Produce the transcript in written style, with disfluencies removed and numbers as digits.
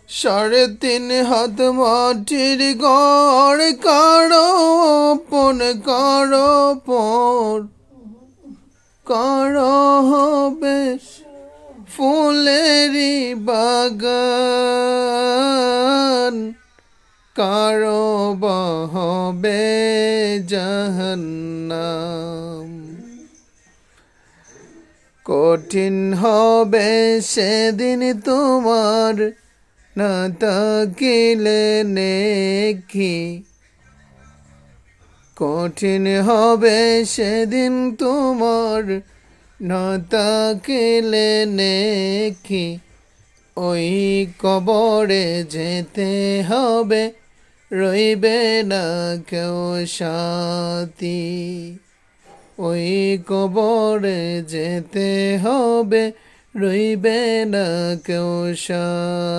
3.5 হাত মাটির গড়, কারো আপন কারো পর, কারো হবে ফুলেরই বাগান, কারো বা হবে জাহান্নাম। কঠিন হবে সেদিন তোমার, না তাকিলে নেকি। কঠিন হবে সেদিন তোমার, না তাকিলে নেকি। ওই কবরে যেতে হবে, রইবে না কেউ সাথী। ওই কবরে যেতে হবে, রইবে না কেউ সাথী।